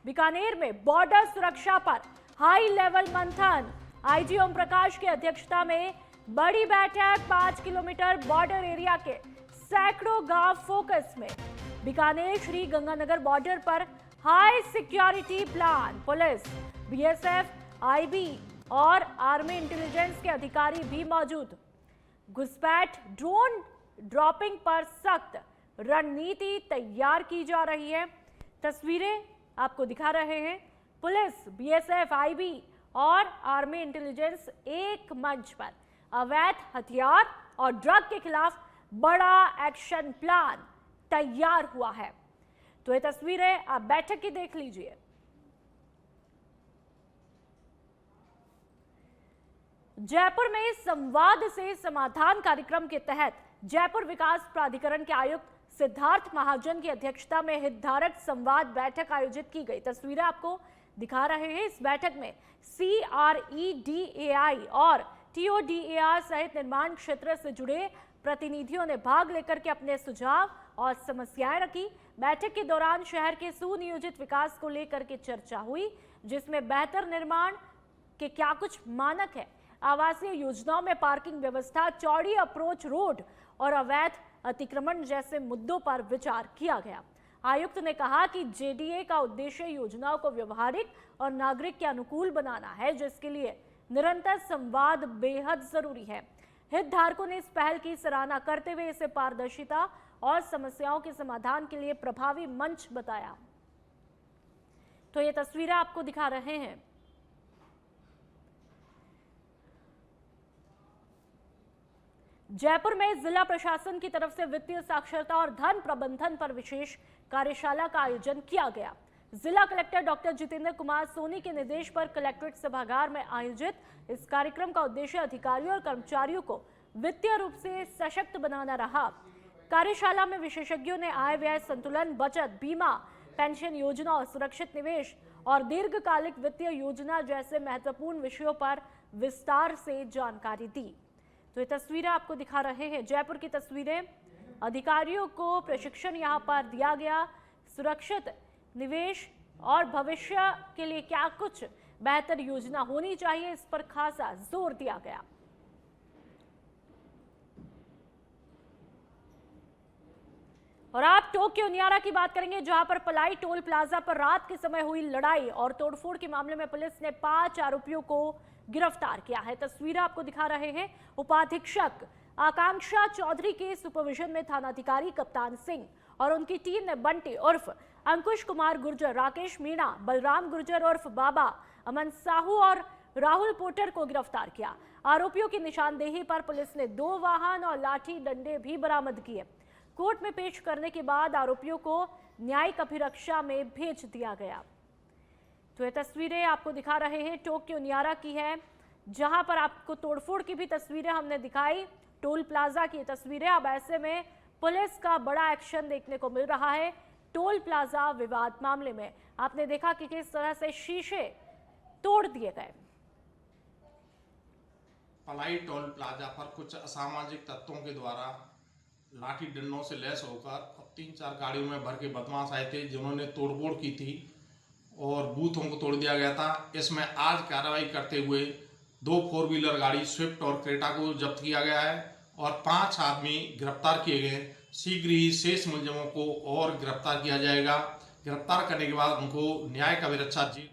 बीकानेर में बॉर्डर सुरक्षा पर हाई लेवल मंथन। आईजी ओम प्रकाश की अध्यक्षता में बड़ी बैठक। 5 किलोमीटर बॉर्डर एरिया के सैकड़ों गांव फोकस में। बीकानेर श्री गंगानगर बॉर्डर पर high security plan. Police, BSF, IB और आर्मी इंटेलिजेंस के अधिकारी भी मौजूद। घुसपैठ, ड्रोन ड्रॉपिंग पर सख्त रणनीति तैयार की जा रही है। तस्वीरें आपको दिखा रहे हैं। पुलिस, बीएसएफ, आईबी और आर्मी इंटेलिजेंस एक मंच पर अवैध हथियार और ड्रग के खिलाफ बड़ा एक्शन प्लान तैयार हुआ है। तो ये तस्वीरें आप बैठक की देख लीजिए। जयपुर में संवाद से समाधान कार्यक्रम के तहत जयपुर विकास प्राधिकरण के आयुक्त सिद्धार्थ महाजन की अध्यक्षता में हितधारक संवाद बैठक आयोजित की गई। तस्वीरें आपको दिखा रहे हैं। इस बैठक में CREDAI और TODAR सहित निर्माण क्षेत्र से जुड़े प्रतिनिधियों ने भाग लेकर के अपने सुझाव और समस्याएं रखी। बैठक के दौरान शहर के सुनियोजित विकास को लेकर के चर्चा हुई, जिसमें बेहतर निर्माण के क्या कुछ मानक है, आवासीय योजनाओं में पार्किंग व्यवस्था, चौड़ी अप्रोच रोड और अवैध अतिक्रमण जैसे मुद्दों पर विचार किया गया। आयुक्त ने कहा कि JDA का उद्देश्य योजनाओं को व्यवहारिक और नागरिक के अनुकूल बनाना है, जिसके लिए निरंतर संवाद बेहद जरूरी है। हितधारकों ने इस पहल की सराहना करते हुए इसे पारदर्शिता और समस्याओं के समाधान के लिए प्रभावी मंच बताया। तो ये तस्वीरें आपको दिखा रहे हैं। जयपुर में जिला प्रशासन की तरफ से वित्तीय साक्षरता और धन प्रबंधन पर विशेष कार्यशाला का आयोजन किया गया। जिला कलेक्टर डॉक्टर जितेंद्र कुमार सोनी के निर्देश पर कलेक्ट्रेट सभागार में आयोजित इस कार्यक्रम का उद्देश्य अधिकारियों और कर्मचारियों को वित्तीय रूप से सशक्त बनाना रहा। कार्यशाला में विशेषज्ञों ने आय व्यय संतुलन, बचत, बीमा, पेंशन योजना और सुरक्षित निवेश और दीर्घकालिक वित्तीय योजना जैसे महत्वपूर्ण विषयों पर विस्तार से जानकारी दी। तो ये तस्वीरें आपको दिखा रहे हैं। जयपुर की तस्वीरें। अधिकारियों को प्रशिक्षण यहां पर दिया गया। सुरक्षित निवेश और भविष्य के लिए क्या कुछ बेहतर योजना होनी चाहिए, इस पर खासा जोर दिया गया। और आप टोक्यो नियारा की बात करेंगे, जहां पर पलाई टोल प्लाजा पर रात के समय हुई लड़ाई और तोड़फोड़ के मामले में पुलिस ने 5 आरोपियों को गिरफ्तार किया है। तस्वीरें आपको दिखा रहे हैं। उपाधीक्षक आकांक्षा चौधरी के सुपरविजन में थानाधिकारी कप्तान सिंह और उनकी टीम ने बंटी उर्फ अंकुश कुमार गुर्जर, राकेश मीणा, बलराम गुर्जर उर्फ बाबा, अमन साहू और राहुल पोटर को गिरफ्तार किया। आरोपियों की निशानदेही पर पुलिस ने 2 वाहन और लाठी डंडे भी बरामद किए। कोर्ट में पेश करने के बाद आरोपियों को न्यायिक अभिरक्षा में भेज दिया गया। तो ये तस्वीरें आपको दिखा रहे हैं टोक्यो नियारा की है, जहां पर आपको तोड़फोड़ की भी तस्वीरें हमने दिखाई। टोल प्लाजा की तस्वीरें। अब ऐसे में पुलिस का बड़ा एक्शन देखने को मिल रहा है। टोल प्लाजा विवाद मामले में आपने देखा कि किस तरह से शीशे तोड़ दिए गए। पलाई टोल प्लाजा पर कुछ असामाजिक तत्वों के द्वारा लाठी डंडों से लैस होकर 3-4 गाड़ियों में भर के बदमाश आए थे, जिन्होंने तोड़फोड़ की थी और बूथों को तोड़ दिया गया था। इसमें आज कार्रवाई करते हुए 2 4 व्हीलर गाड़ी स्विफ्ट और क्रेटा को जब्त किया गया है और 5 आदमी गिरफ्तार किए गए। शीघ्र ही शेष मुलजिमों को और गिरफ्तार किया जाएगा। गिरफ्तार करने के बाद उनको न्यायिक अभिरक्षा जी।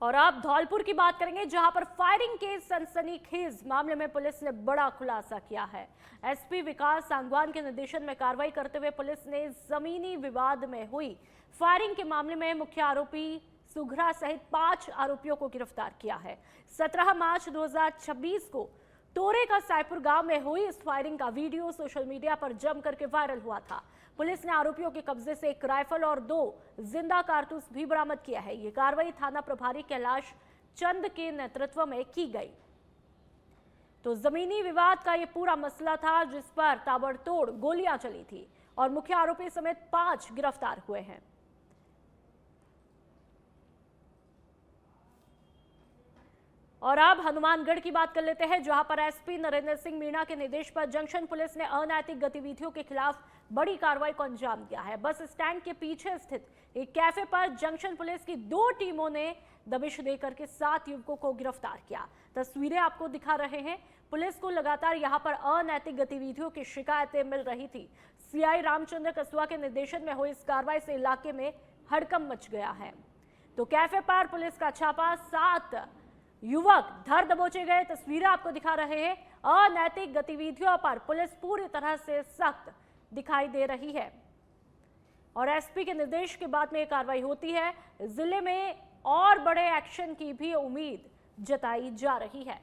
और अब धौलपुर की बात करेंगे, जहां पर फायरिंग के सनसनीखेज मामले में पुलिस ने बड़ा खुलासा किया है। एसपी विकास सांगवान के निर्देशन में कार्रवाई करते हुए पुलिस ने जमीनी विवाद में हुई फायरिंग के मामले में मुख्य आरोपी सुघरा सहित 5 आरोपियों को गिरफ्तार किया है। 17 मार्च 2026 को तोरे का सायपुर गांव में हुई इस फायरिंग का वीडियो सोशल मीडिया पर जम करके वायरल हुआ था। पुलिस ने आरोपियों के कब्जे से 1 राइफल और 2 जिंदा कारतूस भी बरामद किया है। ये कार्रवाई थाना प्रभारी कैलाश चंद के नेतृत्व में की गई। तो जमीनी विवाद का ये पूरा मसला था, जिस पर ताबड़तोड़ गोलियां चली थी और मुख्य आरोपी समेत 5 गिरफ्तार हुए हैं। और अब हनुमानगढ़ की बात कर लेते हैं, जहां पर एसपी नरेंद्र सिंह मीणा के निर्देश पर जंक्शन पुलिस ने अनैतिक गतिविधियों के खिलाफ बड़ी कार्रवाई को अंजाम दिया है। बस स्टैंड के पीछे स्थित एक कैफे पर जंक्शन पुलिस की 2 टीमों ने दबिश देकर के 7 युवकों को गिरफ्तार किया। तस्वीरें आपको दिखा रहे हैं। पुलिस को लगातार यहां पर अनैतिक गतिविधियों की शिकायतें मिल रही थी। सीआई रामचंद्र कसवा के निर्देशन में हुई इस कार्रवाई से इलाके में हड़कंप मच गया है। तो कैफे पर पुलिस का छापा, 7 युवक धर दबोचे गए। तस्वीरें आपको दिखा रहे हैं। अनैतिक गतिविधियों पर पुलिस पूरी तरह से सख्त दिखाई दे रही है और एसपी के निर्देश के बाद में यह कार्रवाई होती है। जिले में और बड़े एक्शन की भी उम्मीद जताई जा रही है।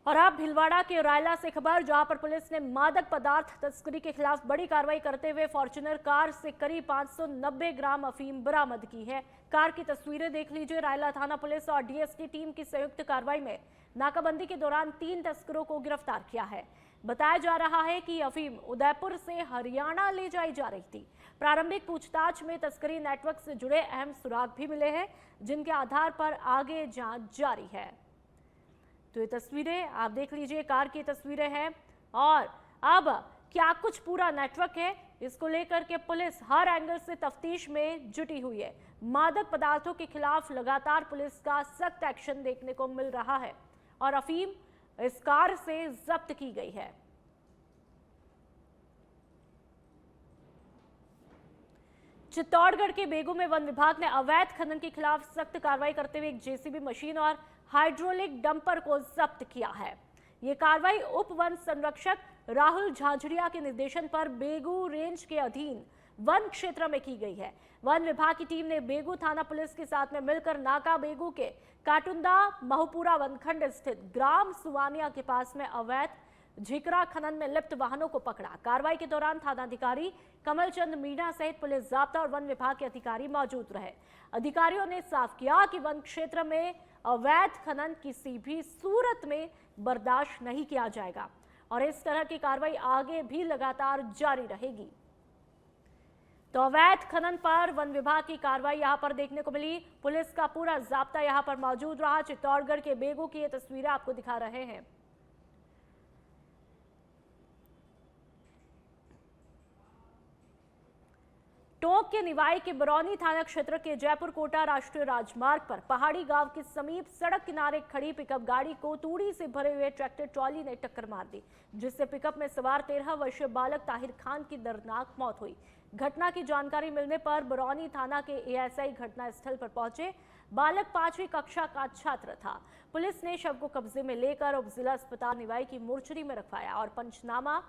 और अब भीलवाड़ा के रायला से खबर, जहां पर पुलिस ने मादक पदार्थ तस्करी के खिलाफ बड़ी कार्रवाई करते हुए फॉर्च्यूनर कार से करीब 590 ग्राम अफीम बरामद की है। कार की तस्वीरें देख लीजिए। रायला थाना पुलिस और डीएसटी टीम की संयुक्त कार्रवाई में नाकाबंदी के दौरान 3 तस्करों को गिरफ्तार किया है। बताया जा रहा है कि अफीम उदयपुर से हरियाणा ले जाई जा रही थी। प्रारंभिक पूछताछ में तस्करी नेटवर्क से जुड़े अहम सुराग भी मिले हैं, जिनके आधार पर आगे जांच जारी है। तो ये तस्वीरें आप देख लीजिए, कार की तस्वीरें हैं। और अब क्या कुछ पूरा नेटवर्क है, इसको लेकर के पुलिस हर एंगल से तफ्तीश में जुटी हुई है। मादक पदार्थों के खिलाफ लगातार पुलिस का सख्त एक्शन देखने को मिल रहा है और अफीम इस कार से जब्त की गई है। चित्तौड़गढ़ के बेगू में वन विभाग ने अवैध खनन के खिलाफ सख्त कार्रवाई करते हुए एक जेसीबी मशीन और हाइड्रोलिक डंपर को जब्त किया है। ये कार्रवाई उप वन संरक्षक राहुल झांझड़िया के निर्देशन पर बेगू रेंज के अधीन वन क्षेत्र में की गई है। वन विभाग की टीम ने बेगू थाना पुलिस के साथ में मिलकर नाका बेगू के काटुंदा महपुरा वनखंड स्थित ग्राम सुवानिया के पास में अवैध झिकरा खनन में लिप्त वाहनों को पकड़ा। कार्रवाई के दौरान थानाधिकारी कमलचंद मीणा सहित पुलिस जाब्ता और वन विभाग के अधिकारी मौजूद रहे। अधिकारियों ने साफ किया कि वन क्षेत्र में अवैध खनन किसी भी सूरत में बर्दाश्त नहीं किया जाएगा और इस तरह की कार्रवाई आगे भी लगातार जारी रहेगी। तो अवैध खनन पर वन विभाग की कार्रवाई यहां पर देखने को मिली। पुलिस का पूरा जाब्ता यहां पर मौजूद रहा। चित्तौड़गढ़ के बेगू की ये तस्वीरें आपको दिखा रहे हैं। टोंक के निवाई के बरौनी थाना क्षेत्र के जयपुर कोटा राष्ट्रीय राजमार्ग पर पहाड़ी गांव के समीप सड़क किनारे खड़ी पिकअप गाड़ी को तूड़ी से भरे हुए ट्रैक्टर ट्रॉली ने टक्कर मार दी, जिससे पिकअप में सवार 13 वर्षीय बालक ताहिर खान की दर्दनाक मौत हुई। घटना की जानकारी मिलने पर बरौनी थाना के एएसआई घटनास्थल पर पहुंचे। बालक 5वीं कक्षा का छात्र था। पुलिस ने शव को कब्जे में लेकर उप जिला अस्पताल निवाई की मोर्चरी में रखवाया और पंचनामा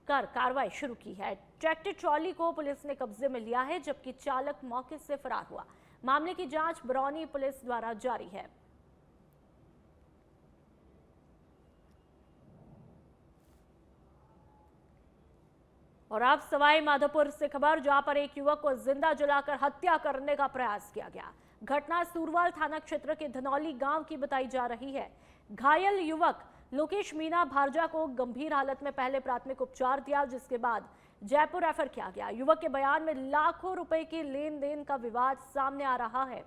कर कार्रवाई शुरू की है। ट्रैक्टर ट्रॉली को पुलिस ने कब्जे में लिया है, जबकि चालक मौके से फरार हुआ। मामले की जांच बरौनी पुलिस द्वारा जारी है। और अब सवाई माधोपुर से खबर, जहां पर एक युवक को जिंदा जलाकर हत्या करने का प्रयास किया गया। घटना सूरवाल थाना क्षेत्र के धनौली गांव की बताई जा रही है। घायल युवक लोकेश मीना भारजा को गंभीर हालत में पहले प्राथमिक उपचार दिया, जिसके बाद जयपुर रेफर किया गया। युवक के बयान में लाखों रुपए के लेन देन का विवाद सामने आ रहा है।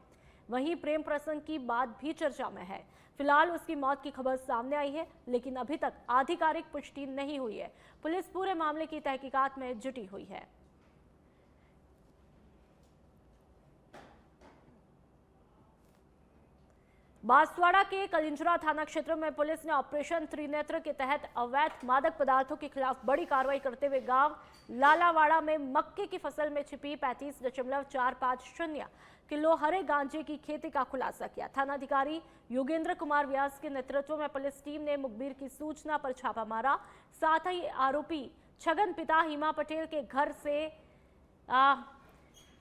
वहीं प्रेम प्रसंग की बात भी चर्चा में है। फिलहाल उसकी मौत की खबर सामने आई है, लेकिन अभी तक आधिकारिक पुष्टि नहीं हुई है। पुलिस पूरे मामले की तहकीकात में जुटी हुई है। बांसवाड़ा के कलिंजरा थाना क्षेत्र में पुलिस ने ऑपरेशन त्रिनेत्र के तहत अवैध मादक पदार्थों के खिलाफ बड़ी कार्रवाई करते हुए गांव लालावाड़ा में मक्के की फसल में छिपी 35.450 किलो हरे गांजे की खेती का खुलासा किया। थानाधिकारी योगेंद्र कुमार व्यास के नेतृत्व में पुलिस टीम ने मुखबिर की सूचना पर छापा मारा। साथ ही आरोपी छगन पिता हिमा पटेल के घर से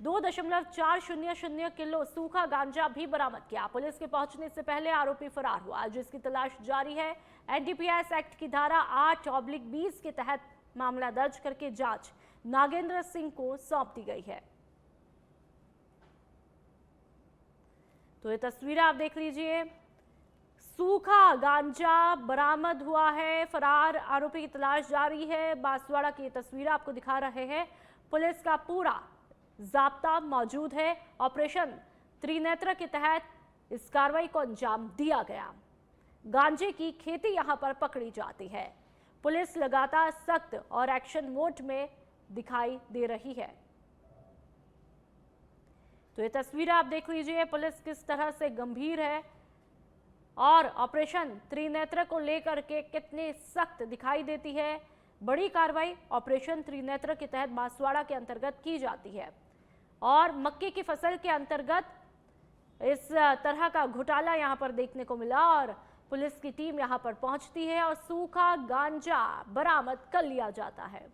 2.400 किलो सूखा गांजा भी बरामद किया। पुलिस के पहुंचने से पहले आरोपी फरार हुआ, जिसकी तलाश जारी है। एनडीपीएस एक्ट की धारा 8/20 के तहत मामला दर्ज करके जांच नागेंद्र सिंह को सौंप दी गई है। तो ये तस्वीरें आप देख लीजिए। सूखा गांजा बरामद हुआ है। फरार आरोपी की तलाश जारी है। बांसवाड़ा की तस्वीरें आपको दिखा रहे हैं। पुलिस का पूरा जाब्ता मौजूद है। ऑपरेशन त्रिनेत्र के तहत इस कार्रवाई को अंजाम दिया गया। गांजे की खेती यहां पर पकड़ी जाती है। पुलिस लगातार सख्त और एक्शन मोड में दिखाई दे रही है। तो ये तस्वीरें आप देख लीजिए, पुलिस किस तरह से गंभीर है और ऑपरेशन त्रिनेत्र को लेकर के कितनी सख्त दिखाई देती है। बड़ी कार्रवाई ऑपरेशन त्रिनेत्र के तहत बांसवाड़ा के अंतर्गत की जाती है और मक्के की फसल के अंतर्गत इस तरह का घोटाला यहां पर देखने को मिला और पुलिस की टीम यहां पर पहुंचती है और सूखा गांजा बरामद कर लिया जाता है।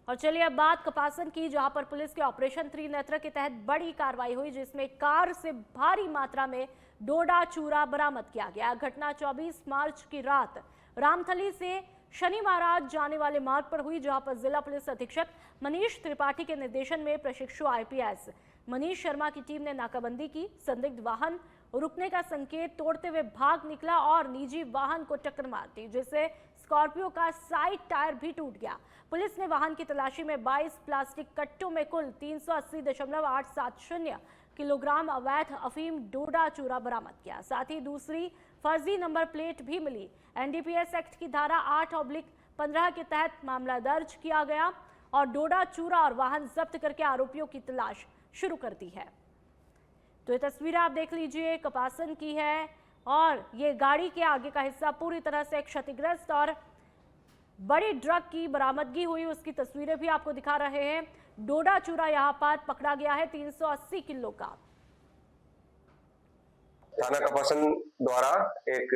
और चलिए अब बात कपासन की, जहां पर पुलिस के ऑपरेशन त्रिनेत्र के तहत बड़ी कार्रवाई हुई, जिसमें कार से भारी मात्रा में डोडा चूरा बरामद किया गया। घटना 24 मार्च की रात रामथली से शनि महाराज जाने वाले मार्ग पर हुई, जहां पर जिला पुलिस अधीक्षक मनीष त्रिपाठी के निर्देशन में प्रशिक्षु आईपीएस मनीष शर्मा की टीम ने नाकाबंदी की। संदिग्ध वाहन रुकने का संकेत तोड़ते हुए भाग निकला और निजी वाहन को टक्कर मार दी, जिससे स्कॉर्पियो का साइड टायर भी टूट गया। पुलिस ने वाहन की तलाशी में 22 प्लास्टिक कट्टों में कुल 380.870 किलोग्राम अवैध अफीम डोडा चूरा बरामद किया। साथ ही दूसरी फर्जी नंबर प्लेट भी मिली। एनडीपीएस एक्ट की धारा 8/15 के तहत मामला दर्ज किया गया और डोडा चूरा और वाहन जब्त करके आरोपियों की तलाश शुरू कर दी है। तो ये तस्वीरें आप देख लीजिए, कपासन की है और ये गाड़ी के आगे का हिस्सा पूरी तरह से क्षतिग्रस्त और बड़ी ड्रग की बरामदगी हुई, उसकी तस्वीरें भी आपको दिखा रहे हैं। डोडा चूरा यहां पर पकड़ा गया है 380 किलो का। थाना कपासन द्वारा एक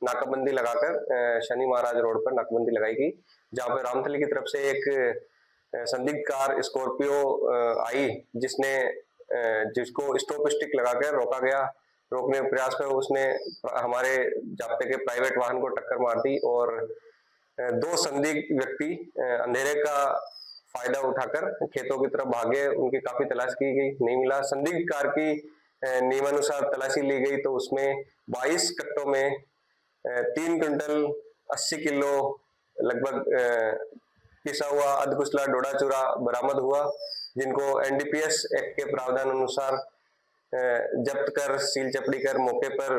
नाकाबंदी लगाकर शनि महाराज रोड पर नाकाबंदी लगाई गई, जहां पर रामथली की तरफ से एक संदिग्ध कार स्कॉर्पियो आई, जिसको स्टॉप स्टिक लगाकर रोका गया। रोकने के प्रयास में उसने हमारे जाब्ते के प्राइवेट वाहन को टक्कर मार दी और दो संदिग्ध व्यक्ति अंधेरे का फायदा उठाकर खेतों की तरफ भागे। उनकी काफी तलाश की गई, नहीं मिला। संदिग्ध कार की नियमानुसार तलाशी ली गई तो उसमें 22 कट्टों में 3 क्विंटल 80 किलो लगभग पिसा हुआ अधकुचला डोडा चूरा बरामद हुआ, जिनको एनडीपीएस एक्ट के प्रावधान अनुसार जब्त कर सील चपड़ी कर मौके पर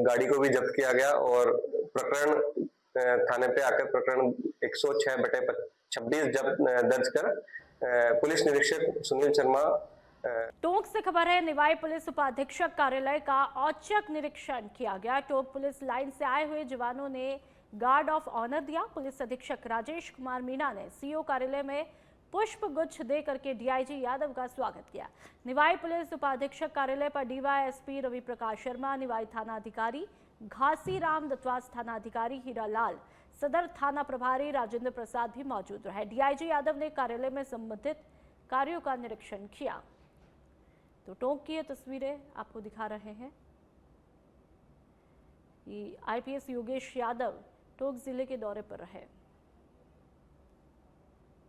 गाड़ी को भी जब्त किया गया और प्रकरण थाने पे आकर प्रकरण 106/26 दर्ज कर पुलिस निरीक्षक सुनील शर्मा। टोंक से खबर है, निवाई पुलिस उपाधीक्षक कार्यालय का औचक निरीक्षण किया गया। टोंक पुलिस लाइन से आए हुए जवानों ने गार्ड ऑफ ऑनर दिया। पुलिस अधीक्षक राजेश कुमार मीणा ने सीओ कार्यालय में पुष्प गुच्छ दे करके डीआईजी यादव का स्वागत किया। निवाई पुलिस उपाधीक्षक कार्यालय पर डीवाईएसपी रवि प्रकाश शर्मा, निवाई थाना अधिकारी घासी राम, दत्वास थाना अधिकारी हीरा लाल, सदर थाना प्रभारी राजेंद्र प्रसाद भी मौजूद रहे। डीआईजी यादव ने कार्यालय में संबंधित कार्यों का निरीक्षण किया। तो टोंक की ये तस्वीरें आपको दिखा रहे हैं। आईपीएस योगेश यादव टोंक जिले के दौरे पर रहे।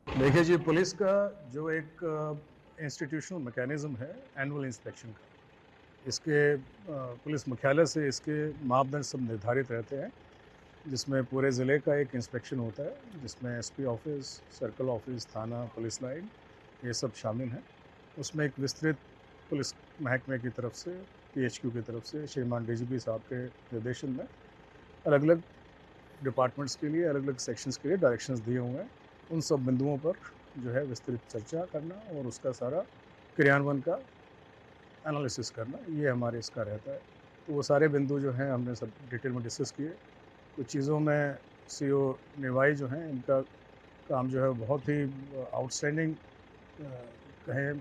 देखिए जी, पुलिस का जो एक इंस्टीट्यूशनल मैकेनिज्म है एनुअल इंस्पेक्शन का, इसके पुलिस मुख्यालय से इसके मापदंड सब निर्धारित रहते हैं, जिसमें पूरे ज़िले का एक इंस्पेक्शन होता है, जिसमें एसपी ऑफिस, सर्कल ऑफिस, थाना, पुलिस लाइन, ये सब शामिल हैं। उसमें एक विस्तृत पुलिस महकमे की तरफ से, पीएचक्यू की तरफ से, श्रीमान डीजीपी साहब के निर्देशन में अलग अलग डिपार्टमेंट्स के लिए, अलग अलग सेक्शंस के लिए डायरेक्शंस दिए हुए हैं। उन सब बिंदुओं पर जो है विस्तृत चर्चा करना और उसका सारा क्रियान्वयन का एनालिसिस करना, ये हमारे इसका रहता है। तो वो सारे बिंदु जो हैं हमने सब डिटेल में डिस्कस किए। कुछ चीज़ों में सीओ निवाई जो हैं, इनका काम जो है बहुत ही आउटस्टैंडिंग कहें,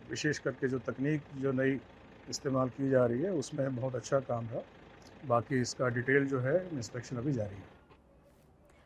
विशेष करके जो तकनीक जो नई इस्तेमाल की जा रही है उसमें बहुत अच्छा काम रहा। बाकी इसका डिटेल जो है इंस्पेक्शन अभी जारी है।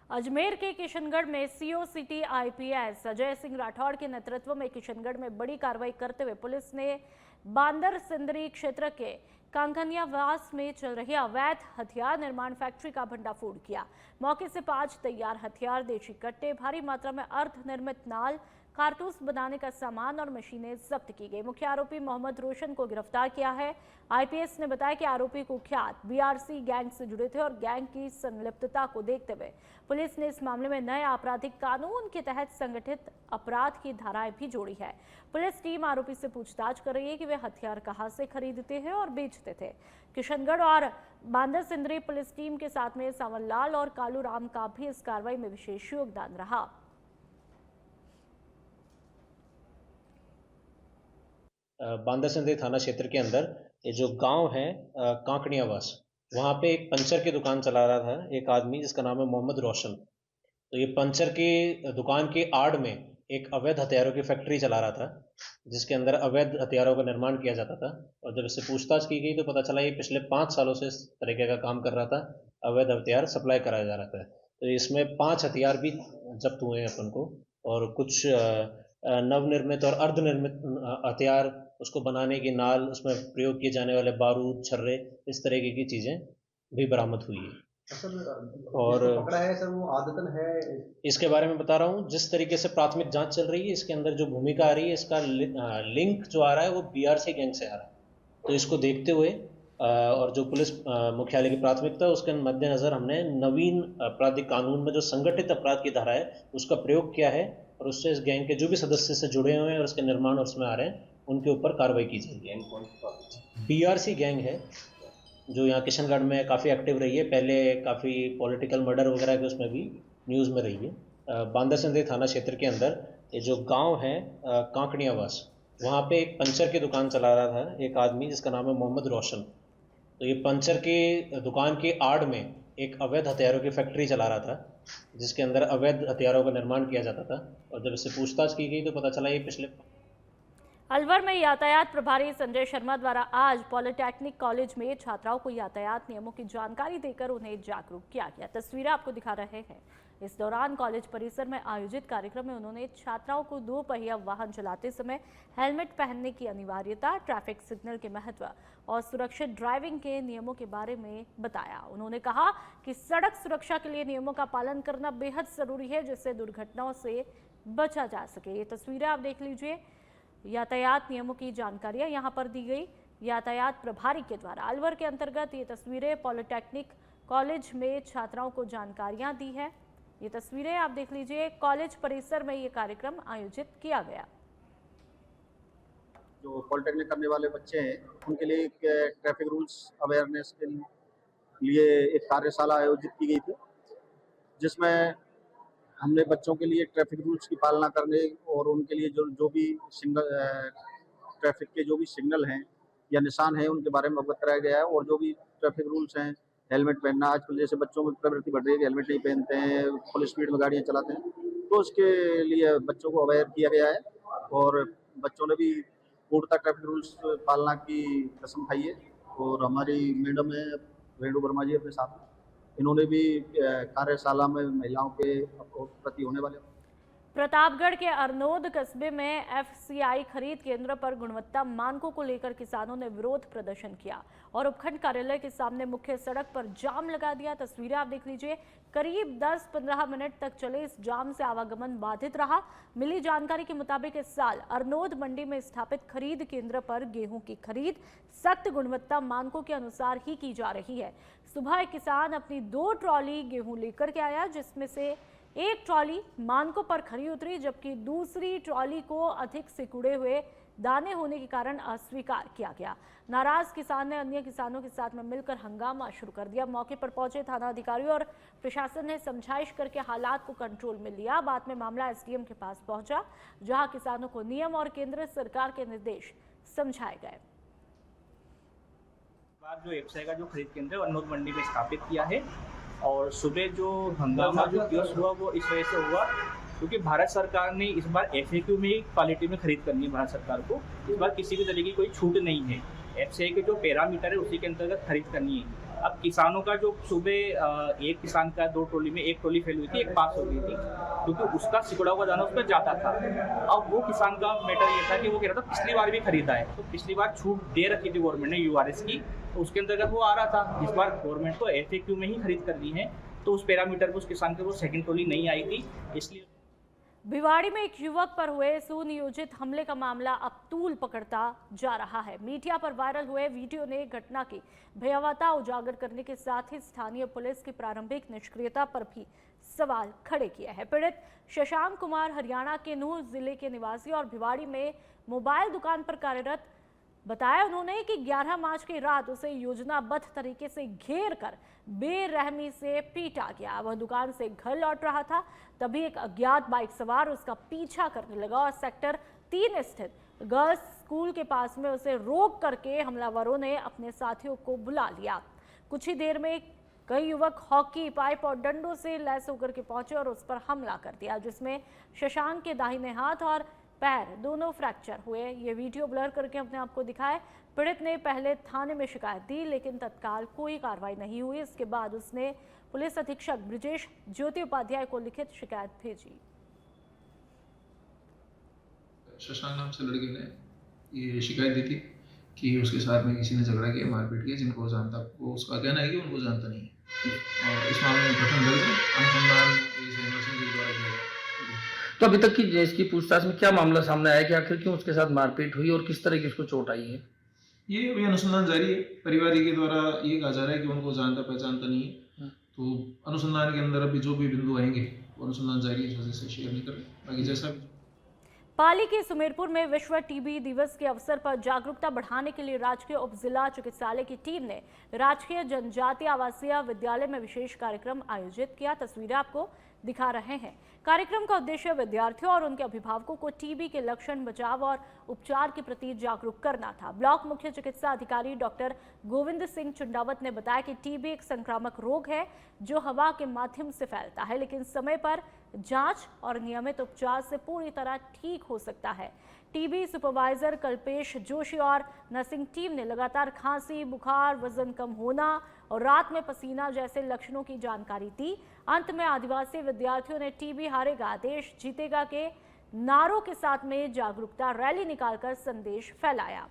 अजमेर के किशनगढ़ में CO city IPS Ajay Singh Rathore के नेतृत्व में किशनगढ़ में बड़ी कार्रवाई करते हुए पुलिस ने बांदर सिंदरी क्षेत्र के कांकनियावास में चल रही अवैध हथियार निर्माण फैक्ट्री का भंडाफोड़ किया। मौके से 5 तैयार हथियार, देशी कट्टे, भारी मात्रा में अर्धनिर्मित नाल, कारतूस बनाने का सामान और मशीनें जब्त की गई। मुख्य आरोपी मोहम्मद रोशन को गिरफ्तार किया है। आईपीएस ने बताया कि आरोपी कुख्यात बीआरसी गैंग से जुड़े थे और गैंग की संलिप्तता को देखते हुए पुलिस ने इस मामले में नए आपराधिक कानून के तहत संगठित अपराध की धाराएं भी जोड़ी है। पुलिस टीम आरोपी से पूछताछ कर रही है कि वे हथियार कहां से खरीदते हैं और बेचते थे। किशनगढ़ और बांदा सिंदरी पुलिस टीम के साथ में सावनलाल और कालू राम का भी इस कार्रवाई में विशेष योगदान रहा। बांदा सिंदरी थाना क्षेत्र के अंदर ये जो गांव है कांकड़ियावास, वहाँ पे एक पंचर की दुकान चला रहा था एक आदमी जिसका नाम है मोहम्मद रोशन। तो ये पंचर की दुकान के आड़ में एक अवैध हथियारों की फैक्ट्री चला रहा था, जिसके अंदर अवैध हथियारों का निर्माण किया जाता था। और जब इससे पूछताछ की गई तो पता चला ये पिछले 5 सालों से इस तरीके का काम कर रहा था, अवैध हथियार सप्लाई कराया जा रहा था। तो इसमें 5 हथियार भी जब्त हुए हैं अपन को, और कुछ नवनिर्मित और अर्धनिर्मित हथियार, उसको बनाने की नाल, उसमें प्रयोग किए जाने वाले बारूद, छर्रे, इस तरीके की चीज़ें भी बरामद हुई है। और पकड़ा है सर, वो आदतन है, इसके बारे में बता रहा हूँ। जिस तरीके से प्राथमिक जांच चल रही है, इसके अंदर जो भूमिका आ रही है, इसका लिंक जो आ रहा है वो बीआरसी गैंग से आ रहा है। तो इसको देखते हुए और जो पुलिस मुख्यालय की प्राथमिकता है, उसके मद्देनज़र हमने नवीन आपराधिक कानून में जो संगठित अपराध की धारा है उसका प्रयोग किया है, और उससे इस गैंग के जो भी सदस्य से जुड़े हुए हैं और उसके निर्माण और उसमें आ रहे हैं, उनके ऊपर कार्रवाई की जाएगी। बीआरसी गैंग है जो यहाँ किशनगढ़ में काफ़ी एक्टिव रही है, पहले काफ़ी पॉलिटिकल मर्डर वगैरह के उसमें भी न्यूज़ में रही है। बांदा सिंदरी थाना क्षेत्र के अंदर ये जो गांव है कांकड़ियावास, वहाँ पे एक पंचर की दुकान चला रहा था एक आदमी जिसका नाम है मोहम्मद रोशन। तो ये पंचर की दुकान के आड़ में एक अवैध हथियारों की फैक्ट्री चला रहा था, जिसके अंदर अवैध हथियारों का निर्माण किया जाता था। और जब इससे पूछताछ की गई तो पता चला ये पिछले अलवर में यातायात प्रभारी संजय शर्मा द्वारा आज पॉलिटेक्निक कॉलेज में छात्राओं को यातायात नियमों की जानकारी देकर उन्हें जागरूक किया गया। तस्वीरें आपको दिखा रहे हैं। इस दौरान कॉलेज परिसर में आयोजित कार्यक्रम में उन्होंने छात्राओं को 2 पहिया वाहन चलाते समय हेलमेट पहनने की अनिवार्यता, ट्रैफिक सिग्नल के महत्व और सुरक्षित ड्राइविंग के नियमों के बारे में बताया। उन्होंने कहा कि सड़क सुरक्षा के लिए नियमों का पालन करना बेहद जरूरी है, जिससे दुर्घटनाओं से बचा जा सके। ये तस्वीरें आप देख लीजिए। यातायात नियमों की जानकारियां यहां पर दी गई यातायात प्रभारी के द्वारा। अलवर के अंतर्गत ये तस्वीरें पॉलिटेक्निक कॉलेज में छात्राओं को जानकारियां दी है। ये तस्वीरें आप देख लीजिए। कॉलेज परिसर में ये कार्यक्रम आयोजित किया गया। जो पॉलिटेक्निक करने वाले बच्चे हैं उनके लिए ट्रैफिक रूल्स अवेयरनेस के लिए एक कार्यशाला आयोजित की गई थी, जिसमें हमने बच्चों के लिए ट्रैफिक रूल्स की पालना करने और उनके लिए जो भी सिग्नल ट्रैफिक के जो भी सिग्नल हैं या निशान हैं उनके बारे में अवगत कराया गया है। और जो भी ट्रैफिक रूल्स हैं, हेलमेट पहनना, आजकल जैसे बच्चों में प्रवृत्ति बढ़ रही है कि हेलमेट नहीं पहनते हैं, फुल स्पीड में गाड़ियाँ चलाते हैं, तो उसके लिए बच्चों को अवेयर किया गया है। और बच्चों ने भी पूर्णतः ट्रैफिक रूल्स पालना की कसम खाई है। और हमारी मैडम है रेणु वर्मा जी अपने साथ, इन्होंने भी कार्यशाला में महिलाओं के प्रति होने वाले। प्रतापगढ़ के अरनोद कस्बे में एफसीआई खरीद केंद्र पर गुणवत्ता मानकों को लेकर किसानों ने विरोध प्रदर्शन किया और उपखंड कार्यालय के सामने मुख्य सड़क पर जाम लगा दिया। तस्वीरें आप देख लीजिए। करीब 10-15 मिनट तक चले इस जाम से आवागमन बाधित रहा। मिली जानकारी के मुताबिक इस साल अरनोद मंडी में स्थापित खरीद केंद्र पर गेहूं की खरीद सख्त गुणवत्ता मानकों के अनुसार ही की जा रही है। सुबह एक किसान अपनी 2 ट्रॉली गेहूं लेकर के आया, जिसमें से एक ट्रॉली मानकों पर खरी उतरी, जबकि दूसरी ट्रॉली को अधिक सिकुड़े हुए दाने होने के कारण अस्वीकार किया गया। नाराज किसान ने अन्य किसानों के साथ में मिलकर हंगामा शुरू कर दिया। मौके पर पहुंचे थाना अधिकारी और प्रशासन ने समझाइश करके हालात को कंट्रोल में लिया। बाद में मामला एसडीएम के पास पहुंचा, जहां किसानों को नियम और केंद्र सरकार के निर्देश समझाए गए। जो एफसीआई का जो खरीद केंद्र है अरनोद मंडी में स्थापित किया है, और सुबह जो हंगामा जो कियोस्क हुआ वो इस वजह से हुआ क्योंकि भारत सरकार ने इस बार एफएक्यू में ही क्वालिटी में खरीद करनी है। भारत सरकार को इस बार किसी भी तरह की कोई छूट नहीं है। एफसीआई के जो पैरामीटर है उसी के अंतर्गत खरीद करनी है। अब किसानों का जो सुबह एक किसान का 2 ट्रॉली में एक ट्रॉली फेल हुई थी, एक पास हो गई थी, क्योंकि उसका सिकुड़ा हुआ दाना उस पर जाता था। अब वो किसान का मैटर ये था कि वो कह रहा था पिछली बार भी खरीदा है, तो पिछली बार छूट दे रखी थी गवर्नमेंट ने यूआरएस की, तो उसके अंतर्गत वो आ रहा था। इस बार गवर्नमेंट को FAQ में ही खरीद करनी है, तो उस पैरामीटर पर उस किसान के वो सेकंड ट्रॉली नहीं आई थी, इसलिए। भिवाड़ी में एक युवक पर हुए सुनियोजित हमले का मामला अब तूल पकड़ता जा रहा है। मीडिया पर वायरल हुए वीडियो ने घटना की भयावहता उजागर करने के साथ ही स्थानीय पुलिस की प्रारंभिक निष्क्रियता पर भी सवाल खड़े किए हैं। पीड़ित शशांक कुमार हरियाणा के नूह जिले के निवासी और भिवाड़ी में मोबाइल दुकान पर कार्यरत बताया उन्होंने कि 11 मार्च की रात उसे योजनाबद्ध तरीके से घेर कर बेरहमी से पीटा गया। वह दुकान से घर लौट रहा था, तभी एक अज्ञात बाइक सवार उसका पीछा करने लगा और सेक्टर 3 स्थित गर्ल्स स्कूल के पास में उसे रोक करके हमलावरों ने अपने साथियों को बुला लिया। कुछ ही देर में कई युवक हॉकी पाइप और डंडों से लैस होकर के पहुंचे और उस पर हमला कर दिया, जिसमें शशांक के दाहिने हाथ और पैर दोनों फ्रैक्चर हुए। ये वीडियो ब्लर करके अपने आप को दिखाए। पीड़ित ने पहले थाने में शिकायत दी, लेकिन तत्काल कोई कार्रवाई नहीं हुई। इसके बाद उसने पुलिस अधीक्षक ब्रिजेश ज्योति उपाध्याय को लिखित शिकायत भेजी। शशांक नाम से लड़के ने ये शिकायत दी थी कि उसके साथ में किसी ने झगड़ा किया, मारपीट किया, जिनको जानता, वो उसका कहना है कि उनको जानता नहीं है। और इस मामले में प्रथम दर्ज अनुसंधान के द्वारा किया गया। तो अभी तक की इसकी पूछताछ में क्या मामला सामने आया कि आखिर क्यों उसके साथ मारपीट हुई और किस तरह की उसको चोट आई है? ये अभी अनुसंधान जारी है। परिवारी के द्वारा ये कहा जा रहा है कि उनको जानता पहचानता नहीं है। तो अनुसंधान के अंदर अभी जो भी बिंदु आएंगे वो अनुसंधान जारी है, इस वजह से शेयर नहीं कर रहे। बाकी जैसा भी। पाली के सुमेरपुर में विश्व टीबी दिवस के अवसर पर जागरूकता बढ़ाने के लिए राजकीय उप जिला चिकित्सालय की टीम ने राजकीय जनजातीय आवासीय विद्यालय में विशेष कार्यक्रम आयोजित किया। तस्वीरें आपको दिखा रहे हैं। कार्यक्रम का उद्देश्य विद्यार्थियों और उनके अभिभावकों को टीबी के लक्षण, बचाव और उपचार के प्रति जागरूक करना था। ब्लॉक मुख्य चिकित्सा अधिकारी डॉक्टर गोविंद सिंह चुंडावत ने बताया कि टीबी एक संक्रामक रोग है जो हवा के माध्यम से फैलता है, लेकिन समय पर जांच और नियमित उपचार से पूरी तरह ठीक हो सकता है। टीबी सुपरवाइजर कल्पेश जोशी और नर्सिंग टीम ने लगातार खांसी, बुखार, वजन कम होना और रात में पसीना जैसे लक्षणों की जानकारी दी। अंत में आदिवासी विद्यार्थियों ने टीबी हारेगा देश जीतेगा के नारों के साथ में जागरूकता रैली निकालकर संदेश फैलाया।